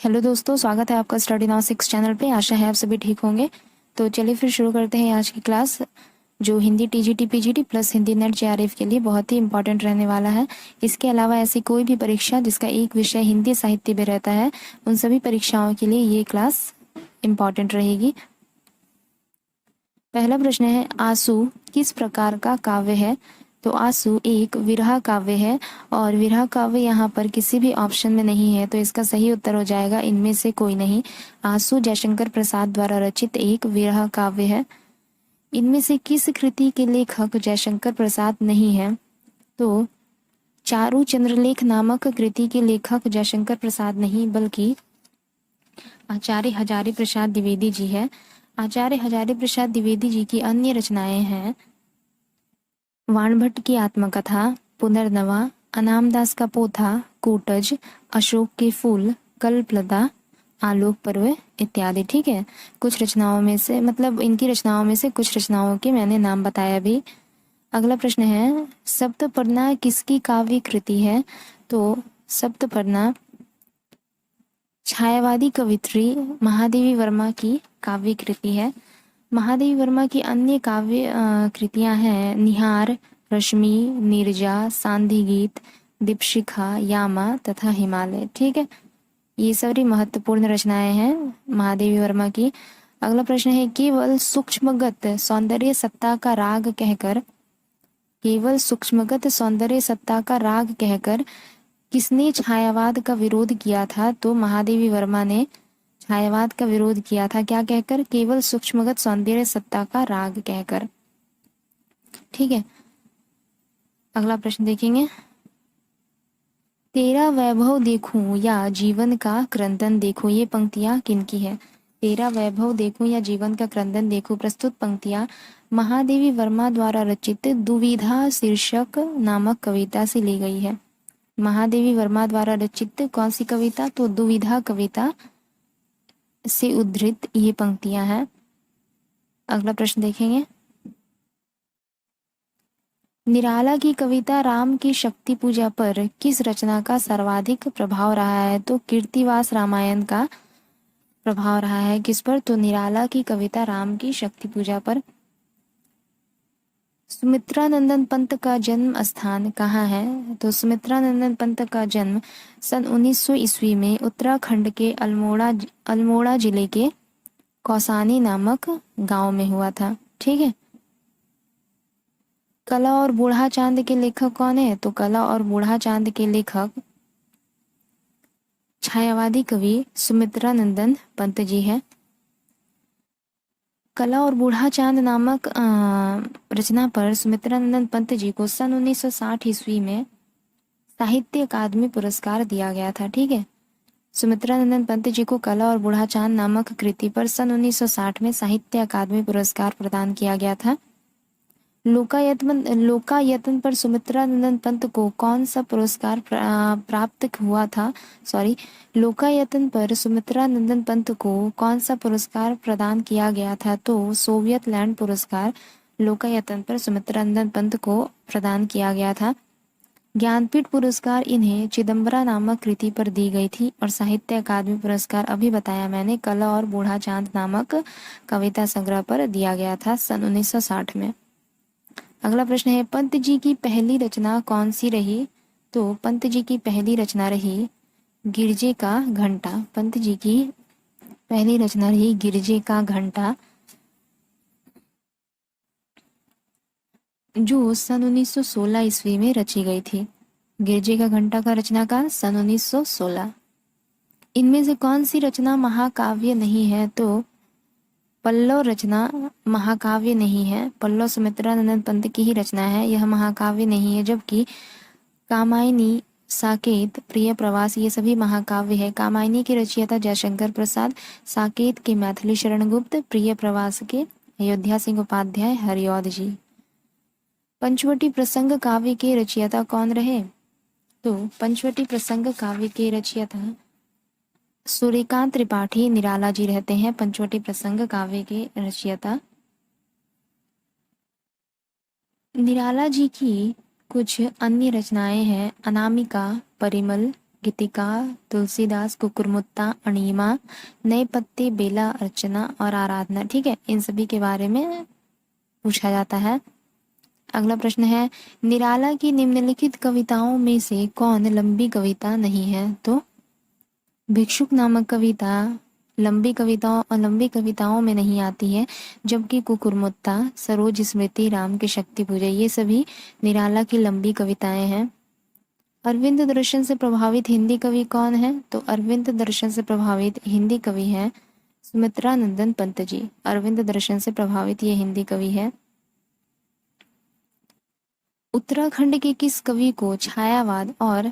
Hello दोस्तों, स्वागत है आपका स्टडी नाउ 6 चैनल पे। आशा है आप सभी ठीक होंगे। तो चलिए फिर शुरू करते हैं आज की क्लास, जो Hindi TGT PGT plus Hindi net JRF के लिए बहुत ही इंपॉर्टेंट रहने वाला है। इसके अलावा ऐसी कोई भी परीक्षा जिसका एक विषय हिंदी साहित्य में रहता है, उन सभी परीक्षाओं के लिए ये क्लास इम्पॉर्टेंट रहेगी। पहला प्रश्न है, आंसू किस प्रकार का काव्य है? तो आंसू एक विरह काव्य है और विरह काव्य यहाँ पर किसी भी ऑप्शन में नहीं है, तो इसका सही उत्तर हो जाएगा इनमें से कोई नहीं। आंसू जयशंकर प्रसाद द्वारा रचित एक विरह काव्य है। इनमें से किस कृति के लेखक जयशंकर प्रसाद नहीं है? तो चारु चंद्रलेख नामक कृति के लेखक जयशंकर प्रसाद नहीं बल्कि आचार्य हजारी प्रसाद द्विवेदी जी है। आचार्य हजारी प्रसाद द्विवेदी जी की अन्य रचनाएं हैं वाणभट्ट की आत्मकथा, पुनर्नवा, अनामदास का पोथा, कूटज, अशोक के फूल, कल्पलता, आलोक पर्व इत्यादि। ठीक है, कुछ रचनाओं में से इनकी रचनाओं में से कुछ रचनाओं के मैंने नाम बताया भी। अगला प्रश्न है, सप्तपर्णा किसकी काव्य कृति है? तो सप्तपर्णा छायावादी कवित्री महादेवी वर्मा की काव्य कृति है। महादेवी वर्मा की अन्य काव्य कृतियां हैं निहार, रश्मि, नीरजा, सांधी गीत, दीपशिखा, यामा तथा हिमालय। ठीक है, ये सारी महत्वपूर्ण रचनाएं हैं महादेवी वर्मा की। अगला प्रश्न है, केवल सूक्ष्मगत सौंदर्य सत्ता का राग कहकर किसने छायावाद का विरोध किया था? तो महादेवी वर्मा ने छायावाद का विरोध किया था। क्या कहकर? केवल सूक्ष्मगत सौंदर्य सत्ता का राग कहकर। ठीक है, अगला प्रश्न देखेंगे, तेरा वैभव देखूं या जीवन का क्रंदन देखूं, ये पंक्तियां किनकी है? तेरा वैभव देखूं या जीवन का क्रंदन देखूं, प्रस्तुत पंक्तियां महादेवी वर्मा द्वारा रचित दुविधा शीर्षक नामक कविता से ली गई है। महादेवी वर्मा द्वारा रचित कौन सी कविता? तो दुविधा कविता से उद्धृत ये पंक्तियां हैं। अगला प्रश्न देखेंगे, निराला की कविता राम की शक्ति पूजा पर किस रचना का सर्वाधिक प्रभाव रहा है? तो कीर्तिवास रामायण का प्रभाव रहा है। किस पर? तो निराला की कविता राम की शक्ति पूजा पर। सुमित्रानंदन पंत का जन्म स्थान कहाँ है? तो सुमित्रानंदन पंत का जन्म सन 1900 ईस्वी में उत्तराखंड के अल्मोड़ा जिले के कौसानी नामक गांव में हुआ था। ठीक है, कला और बूढ़ा चांद के लेखक कौन है? तो कला और बूढ़ा चांद के लेखक छायावादी कवि सुमित्रानंदन पंत जी है। कला और बूढ़ा चांद नामक रचना पर सुमित्रानंदन पंत जी को सन 1960 ईस्वी में साहित्य अकादमी पुरस्कार दिया गया था। ठीक है, सुमित्रानंदन पंत जी को कला और बूढ़ा चांद नामक कृति पर सन 1960 में साहित्य अकादमी पुरस्कार प्रदान किया गया था। लोकायतन पर सुमित्रानंदन पंत को कौन सा पुरस्कार प्राप्त हुआ था? लोकायतन पर सुमित्रानंदन पंत को कौन सा पुरस्कार प्रदान किया गया था? तो सोवियत लैंड पुरस्कार लोकायतन पर सुमित्रानंदन पंत को प्रदान किया गया था। ज्ञानपीठ पुरस्कार इन्हें चिदम्बरा नामक कृति पर दी गई थी और साहित्य अकादमी पुरस्कार अभी बताया मैंने कला और बूढ़ा चांद नामक कविता संग्रह पर दिया गया था सन 1960 में। अगला प्रश्न है, पंत जी की पहली रचना कौन सी रही? तो पंत जी की पहली रचना रही गिरजे का घंटा। पंत जी की पहली रचना रही गिरजे का घंटा, जो सन 1916 ईस्वी में रची गई थी। गिरजे का घंटा का रचनाकार सन 1916। इनमें से कौन सी रचना महाकाव्य नहीं है? तो पल्लव रचना महाकाव्य नहीं है। पल्लव सुमित्रानंदन पंत की ही रचना है, यह महाकाव्य नहीं है। जबकि कामायनी, साकेत, प्रिय प्रवास ये सभी महाकाव्य है। कामायनी के रचयिता जयशंकर प्रसाद, साकेत के मैथिली शरण गुप्त, प्रिय प्रवास के अयोध्या सिंह उपाध्याय हरिऔध जी। पंचवटी प्रसंग काव्य के रचयिता कौन रहे? तो पंचवटी प्रसंग काव्य के रचयिता सूर्यकांत त्रिपाठी निराला जी रहते हैं। पंचवटी प्रसंग काव्य के रचयिता निराला जी की कुछ अन्य रचनाएं हैं अनामिका, परिमल, गीतिका, तुलसीदास, कुकुरमुत्ता, अणिमा, नए पत्ते, बेला, अर्चना और आराधना। ठीक है, इन सभी के बारे में पूछा जाता है। अगला प्रश्न है, निराला की निम्नलिखित कविताओं में से कौन लंबी कविता नहीं है? तो भिक्षुक नामक कविता लंबी कविताओं में नहीं आती है, जबकि कुकुरमुत्ता, सरोज स्मृति, राम की शक्ति पूजा ये सभी निराला की लंबी कविताएं हैं। अरविंद दर्शन से प्रभावित हिंदी कवि कौन है? तो अरविंद दर्शन से प्रभावित हिंदी कवि हैं सुमित्रानंदन पंत जी। अरविंद दर्शन से प्रभावित ये हिंदी कवि है। उत्तराखंड के किस कवि को छायावाद और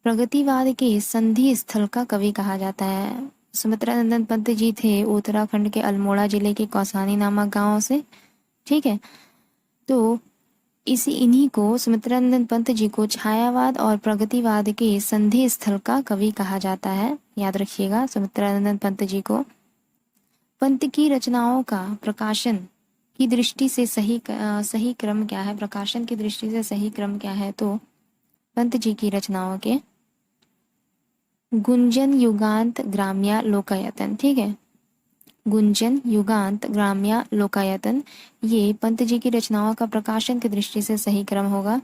प्रगतिवाद के संधि स्थल का कवि कहा जाता है? सुमित्रानंदन पंत जी थे उत्तराखंड के अल्मोड़ा जिले के कौसानी नामक गांव से। ठीक है, तो इन्हीं को सुमित्रानंदन पंत जी को छायावाद और प्रगतिवाद के संधि स्थल का कवि कहा जाता है। याद रखिएगा सुमित्रानंदन पंत जी को। पंत की रचनाओं का प्रकाशन की दृष्टि से सही क्रम क्या है? प्रकाशन की दृष्टि से सही क्रम क्या है? तो पंत जी की रचनाओं के गुंजन, युगांत, ग्राम्या, लोकायतन। ठीक है, गुंजन, युगांत, ग्राम्या, लोकायतन ये पंत जी की रचनाओं का प्रकाशन की दृष्टि से सही क्रम होगा।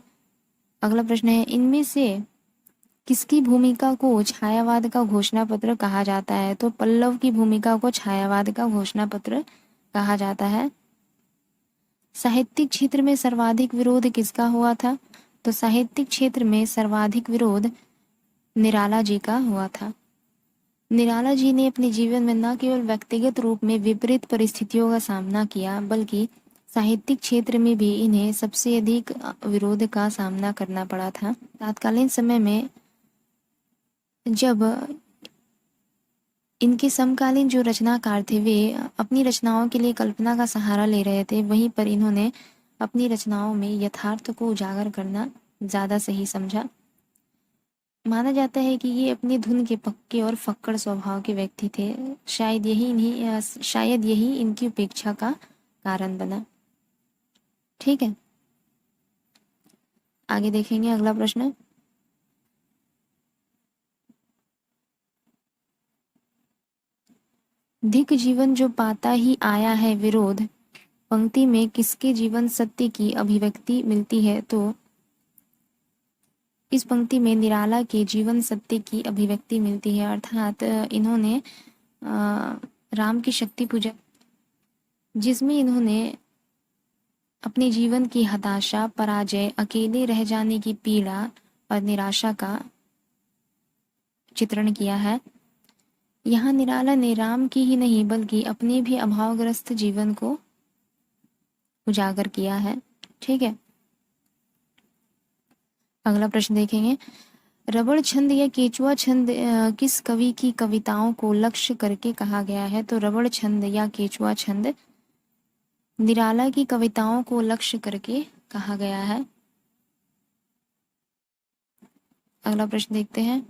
अगला प्रश्न है, इनमें से किसकी भूमिका को छायावाद का घोषणा पत्र कहा जाता है? तो पल्लव की भूमिका को छायावाद का घोषणा पत्र कहा जाता है। साहित्यिक क्षेत्र में सर्वाधिक विरोध किसका हुआ था? तो साहित्यिक क्षेत्र में सर्वाधिक विरोध निराला जी का हुआ था। निराला जी ने अपने जीवन में न केवल व्यक्तिगत रूप में विपरीत परिस्थितियों का सामना किया, बल्कि साहित्यिक क्षेत्र में भी इन्हें सबसे अधिक विरोध का सामना करना पड़ा था। तत्कालीन समय में जब इनके समकालीन जो रचनाकार थे वे अपनी रचनाओं के लिए कल्पना का सहारा ले रहे थे, वहीं पर इन्होंने अपनी रचनाओं में यथार्थ को उजागर करना ज़्यादा सही समझा। माना जाता है कि ये अपनी धुन के पक्के और फक्कड़ स्वभाव के व्यक्ति थे। शायद यही इनकी उपेक्षा का कारण बना। ठीक है, आगे देखेंगे अगला प्रश्न। धिक जीवन जो पाता ही आया है विरोध पंक्ति में किसके जीवन सत्य की अभिव्यक्ति मिलती है? तो इस पंक्ति में निराला के जीवन सत्य की अभिव्यक्ति मिलती है, अर्थात इन्होंने राम की शक्ति पूजा जिसमें इन्होंने अपने जीवन की हताशा, पराजय, अकेले रह जाने की पीड़ा और निराशा का चित्रण किया है। यहाँ निराला ने राम की ही नहीं बल्कि अपने भी अभावग्रस्त जीवन को उजागर किया है। ठीक है, अगला प्रश्न देखेंगे। रबड़ छंद या केचुआ छंद किस कवि की कविताओं को लक्ष्य करके कहा गया है? तो रबड़ छंद या केचुआ छंद निराला की कविताओं को लक्ष्य करके कहा गया है। अगला प्रश्न देखते हैं।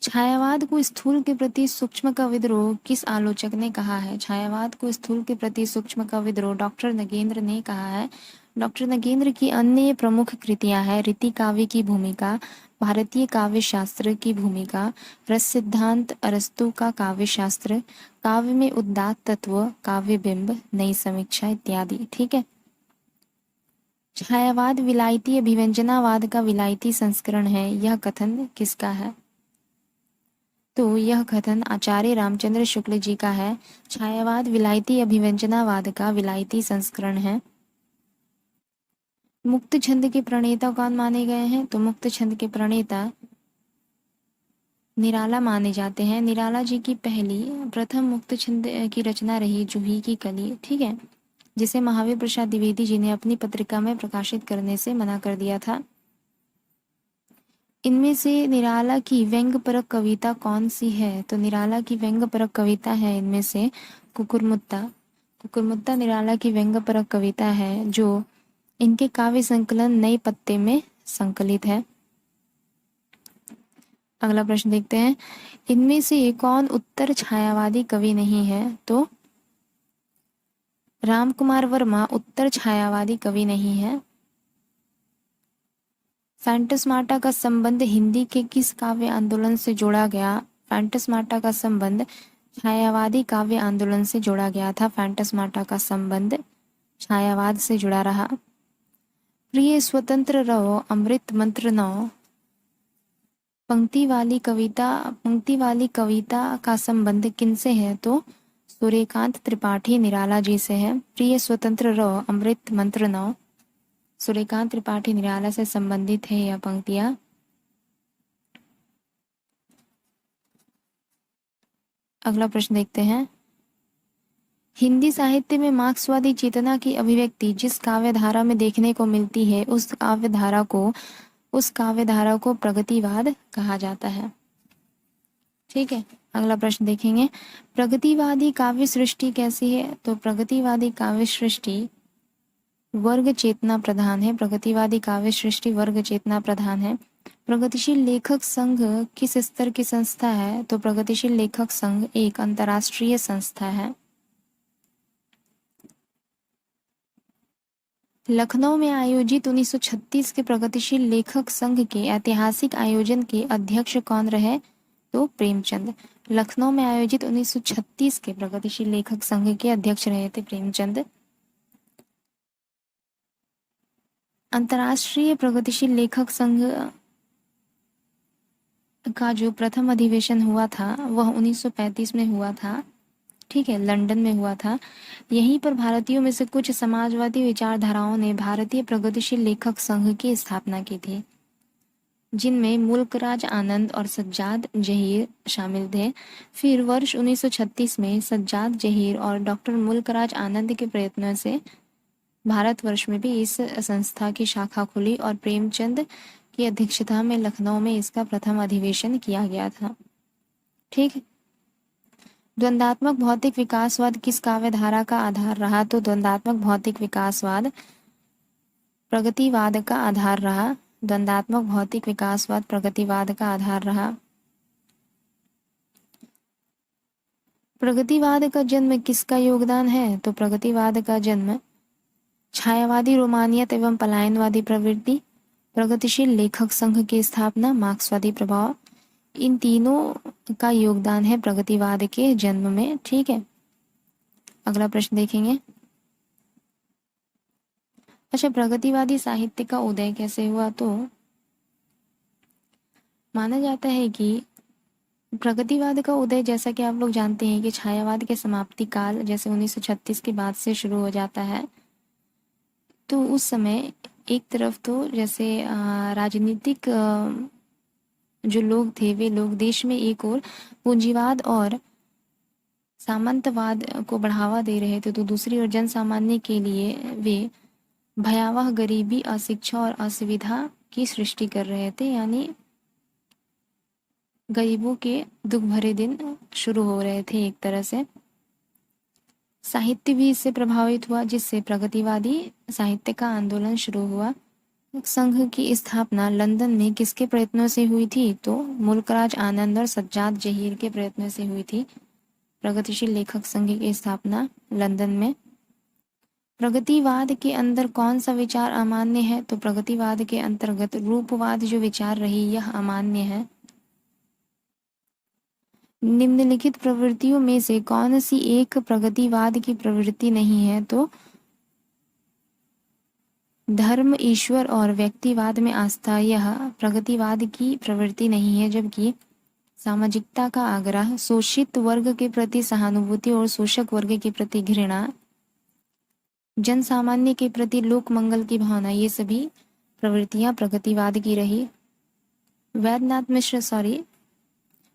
छायावाद को स्थूल के प्रति सूक्ष्म का विद्रोह किस आलोचक ने कहा है? छायावाद को स्थूल के प्रति सूक्ष्म का विद्रोह डॉक्टर नगेंद्र ने कहा है। डॉक्टर नगेंद्र की अन्य प्रमुख कृतियां हैं रीति काव्य की भूमिका, भारतीय काव्य शास्त्र की भूमिका, रस सिद्धांत, अरस्तु का काव्य शास्त्र, काव्य में उदात्त तत्व, काव्य बिंब, नई समीक्षा इत्यादि। ठीक है, छायावाद विलायती अभिव्यंजनावाद का विलायती संस्करण है, यह कथन किसका है? तो यह कथन आचार्य रामचंद्र शुक्ल जी का है। छायावाद विलायती अभिव्यंजनावाद का विलायती संस्करण है। मुक्त छंद के प्रणेता कौन माने गए हैं? तो मुक्त छंद के प्रणेता निराला माने जाते हैं। निराला जी की प्रथम मुक्त छंद की रचना रही जूही की कली। ठीक है, जिसे महावीर प्रसाद द्विवेदी जी ने अपनी पत्रिका में प्रकाशित करने से मना कर दिया था। इनमें से निराला की व्यंग्यपरक कविता कौन सी है? तो निराला की व्यंग्यपरक कविता है इनमें से कुकुरमुत्ता। कुकुरमुत्ता निराला की व्यंग्यपरक कविता है जो इनके काव्य संकलन नए पत्ते में संकलित है। अगला प्रश्न देखते हैं। इनमें से कौन उत्तर छायावादी कवि नहीं है? तो रामकुमार वर्मा उत्तर छायावादी कवि नहीं है। फैंटस मार्टा का संबंध हिंदी के किस काव्य आंदोलन से जोड़ा गया? फैंटस मार्टा का संबंध छायावादी काव्य आंदोलन से जोड़ा गया था। फैंटस मार्टा का संबंध छायावाद से जुड़ा रहा। प्रिय स्वतंत्र रहो अमृत मंत्र नौ पंक्ति वाली कविता का संबंध किनसे है? तो सूर्यकांत त्रिपाठी निराला जी से है। प्रिय स्वतंत्र रहो अमृत मंत्र नौ सूर्यकांत त्रिपाठी निराला से संबंधित है यह पंक्तियां। अगला प्रश्न देखते हैं। हिंदी साहित्य में मार्क्सवादी चेतना की अभिव्यक्ति जिस काव्य धारा में देखने को मिलती है उस काव्य धारा को प्रगतिवाद कहा जाता है। ठीक है, अगला प्रश्न देखेंगे। प्रगतिवादी काव्य सृष्टि कैसी है? तो प्रगतिवादी काव्य सृष्टि वर्ग चेतना प्रधान है। प्रगतिवादी काव्य सृष्टि वर्ग चेतना प्रधान है। प्रगतिशील लेखक संघ किस स्तर की संस्था है? तो प्रगतिशील लेखक संघ एक अंतर्राष्ट्रीय संस्था है। लखनऊ में आयोजित 1936 के प्रगतिशील लेखक संघ के ऐतिहासिक आयोजन के अध्यक्ष कौन रहे? तो प्रेमचंद। लखनऊ में आयोजित 1936 के प्रगतिशील लेखक संघ के अध्यक्ष रहे थे प्रेमचंद। अंतर्राष्ट्रीय प्रगतिशील लेखक संघ का जो प्रथम अधिवेशन हुआ था वह 1935 में हुआ था। ठीक है, लंदन में हुआ था। यहीं पर भारतीयों में से कुछ समाजवादी विचारधाराओं ने भारतीय प्रगतिशील लेखक संघ की स्थापना की थी, जिनमें मुल्कराज आनंद और सज्जाद जहीर शामिल थे। फिर वर्ष 1936 में सज्जाद जहीर और डॉक्टर मुल्कराज आनंद के प्रयत्नों से भारतवर्ष में भी इस संस्था की शाखा खुली और प्रेमचंद की अध्यक्षता में लखनऊ में इसका प्रथम अधिवेशन किया गया था। ठीक। द्वंदात्मक भौतिक विकासवाद किस काव्य धारा का आधार रहा? तो द्वंदात्मक भौतिक विकासवाद प्रगतिवाद का आधार रहा। द्वंदात्मक भौतिक विकासवाद प्रगतिवाद का आधार रहा। प्रगतिवाद का जन्म किसका योगदान है? तो प्रगतिवाद का जन्म छायावादी रोमानियत एवं पलायनवादी प्रवृत्ति, प्रगतिशील लेखक संघ की स्थापना, मार्क्सवादी प्रभाव, इन तीनों का योगदान है प्रगतिवाद के जन्म में। ठीक है, अगला प्रश्न देखेंगे। अच्छा, प्रगतिवादी साहित्य का उदय कैसे हुआ? तो माना जाता है कि प्रगतिवाद का उदय, जैसा कि आप लोग जानते हैं कि छायावाद के समाप्ति काल जैसे 1936 के बाद से शुरू हो जाता है। तो उस समय एक तरफ तो जैसे राजनीतिक जो लोग थे वे लोग देश में एक और पूंजीवाद और सामंतवाद को बढ़ावा दे रहे थे, तो दूसरी ओर जन सामान्य के लिए वे भयावह गरीबी, अशिक्षा और असुविधा की सृष्टि कर रहे थे। यानी गरीबों के दुख भरे दिन शुरू हो रहे थे एक तरह से। साहित्य भी इससे प्रभावित हुआ, जिससे प्रगतिवादी साहित्य का आंदोलन शुरू हुआ। संघ की स्थापना लंदन में किसके प्रयत्नों से हुई थी? तो मुल्कराज आनंद और सज्जाद जहीर के प्रयत्नों से हुई थी प्रगतिशील लेखक संघ की स्थापना लंदन में। प्रगतिवाद के अंदर कौन सा विचार अमान्य है? तो प्रगतिवाद के अंतर्गत रूपवाद जो विचार रही यह अमान्य है। निम्नलिखित प्रवृत्तियों में से कौन सी एक प्रगतिवाद की प्रवृत्ति नहीं है? तो धर्म, ईश्वर और व्यक्तिवाद में आस्था यह प्रगतिवाद की प्रवृत्ति नहीं है, जबकि सामाजिकता का आग्रह, शोषित वर्ग के प्रति सहानुभूति और शोषक वर्ग के प्रति घृणा, जन सामान्य के प्रति लोक मंगल की भावना, ये सभी प्रवृत्तियां प्रगतिवाद की रही।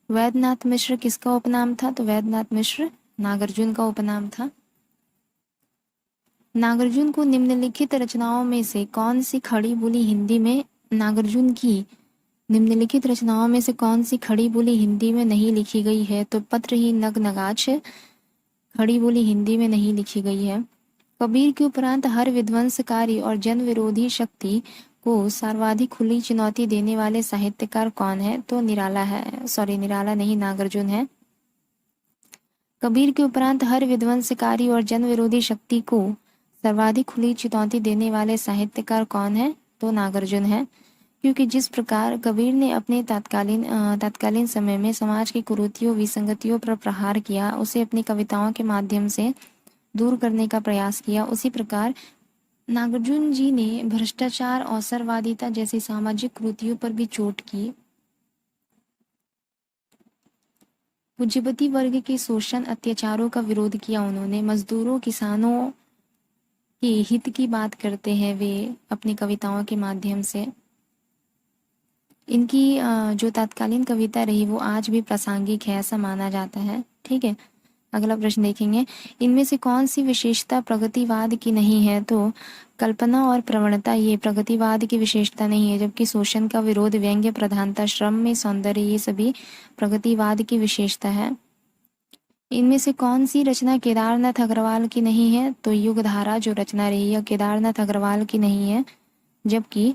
वैद्यनाथ मिश्र किसका उपनाम था? तो वैद्यनाथ मिश्र नागार्जुन का उपनाम था। नागार्जुन को निम्नलिखित रचनाओं में से कौन सी खड़ी बोली हिंदी में नागार्जुन की निम्नलिखित रचनाओं में से कौन सी खड़ी बोली हिंदी में नहीं लिखी गई है? तो पत्रहीन नग नगाछ खड़ी बोली हिंदी में नहीं लिखी गई है। कबीर के उपरांत हर विध्वंसकारी और जन विरोधी शक्ति को सर्वाधिक खुली चुनौती देने वाले साहित्यकार कौन है? तो निराला नहीं, नागार्जुन है। कबीर के उपरांत हर विध्वंसकारी और जन विरोधी शक्ति को सर्वाधिक खुली चुनौती देने वाले साहित्यकार कौन है? तो नागार्जुन है। क्योंकि जिस प्रकार कबीर ने अपने तत्कालीन समय में समाज की कुरीतियों विसंगतियों पर प्रहार किया, उसे अपनी कविताओं के माध्यम से दूर करने का प्रयास किया, उसी प्रकार नागार्जुन जी ने भ्रष्टाचार, अवसरवादिता जैसी सामाजिक कुरीतियों पर भी चोट की। पूंजीपति वर्ग के शोषण अत्याचारों का विरोध किया उन्होंने। मजदूरों किसानों के हित की बात करते हैं वे अपनी कविताओं के माध्यम से। इनकी जो तत्कालीन कविता रही वो आज भी प्रासंगिक है ऐसा माना जाता है। ठीक है, अगला प्रश्न देखेंगे, इनमें से कौन सी विशेषता प्रगतिवाद की नहीं है? तो कल्पना और प्रवणता ये प्रगतिवाद की विशेषता नहीं है, जबकि शोषण का विरोध, व्यंग्य, प्रधानता, श्रम में सौंदर्य ये सभी प्रगतिवाद की विशेषता है। इनमें से कौन सी रचना केदारनाथ अग्रवाल की नहीं है? तो युगधारा जो रचना रही है केदारनाथ अग्रवाल की नहीं है, जबकि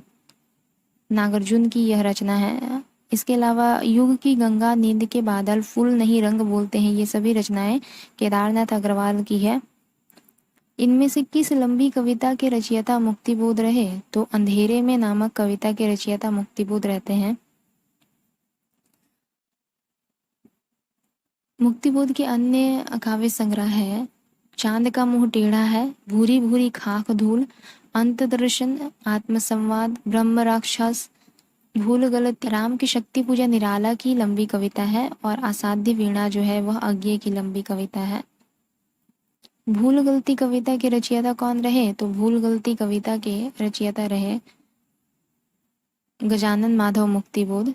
नागार्जुन की यह रचना है। इसके अलावा युग की गंगा, नींद के बादल, फूल नहीं रंग बोलते हैं, ये सभी रचनाएं केदारनाथ अग्रवाल की है। इनमें से किस लंबी कविता के रचयिता मुक्तिबोध रहे? तो अंधेरे में नामक कविता के रचयिता मुक्तिबोध रहते हैं। मुक्तिबोध के अन्य काव्य संग्रह है चांद का मुंह टेढ़ा है, भूरी भूरी खाक धूल, अंत दर्शन, आत्मसंवाद, ब्रह्म राक्षस, भूल गलत, राम की शक्ति पूजा निराला की लंबी कविता है, और असाध्य वीणा जो है वह अज्ञे की लंबी कविता है। भूल गलती कविता के रचयिता कौन रहे? तो भूल गलती कविता के रचयिता रहे गजानन माधव मुक्तिबोध।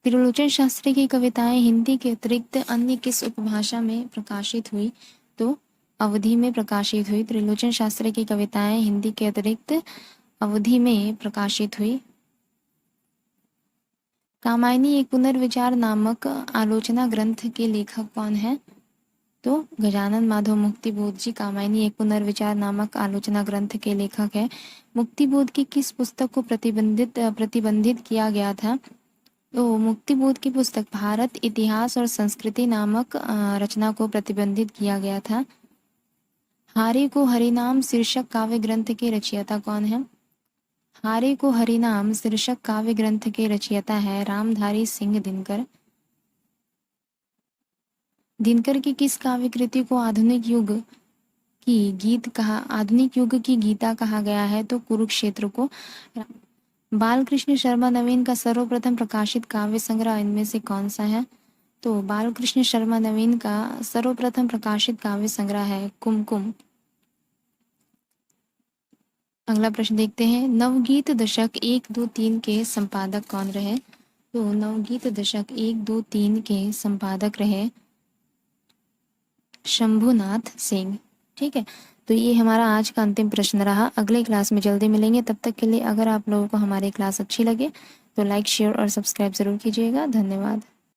त्रिलोचन शास्त्री की कविताएं हिंदी के अतिरिक्त अन्य किस उपभाषा में प्रकाशित हुई? तो अवधी में प्रकाशित हुई। त्रिलोचन शास्त्री की कविताएं हिंदी के अतिरिक्त अवधी में प्रकाशित हुई। कामायनी एक पुनर्विचार नामक आलोचना ग्रंथ के लेखक कौन है? तो गजानन माधव मुक्तिबोध जी कामायनी एक पुनर्विचार नामक आलोचना ग्रंथ के लेखक है। मुक्तिबोध की किस पुस्तक को प्रतिबंधित किया गया था? तो मुक्तिबोध की पुस्तक भारत इतिहास और संस्कृति नामक रचना को प्रतिबंधित किया गया था। हारे को हरिनाम शीर्षक काव्य ग्रंथ के रचयिता कौन है? हारे को हरिनाम शीर्षक काव्य ग्रंथ के रचयिता है रामधारी सिंह दिनकर। दिनकर की किस काव्य कृति को आधुनिक युग की गीता कहा गया है? तो कुरुक्षेत्र को। बालकृष्ण शर्मा नवीन का सर्वप्रथम प्रकाशित काव्य संग्रह इनमें से कौन सा है? तो बालकृष्ण शर्मा नवीन का सर्वप्रथम प्रकाशित काव्य संग्रह है कुमकुम। अगला प्रश्न देखते हैं, नवगीत दशक 1, 2, 3 के संपादक कौन रहे? तो नवगीत दशक 1, 2, 3 के संपादक रहे शंभुनाथ सिंह। ठीक है, तो ये हमारा आज का अंतिम प्रश्न रहा। अगले क्लास में जल्दी मिलेंगे, तब तक के लिए अगर आप लोगों को हमारी क्लास अच्छी लगे तो लाइक, शेयर और सब्सक्राइब जरूर कीजिएगा। धन्यवाद।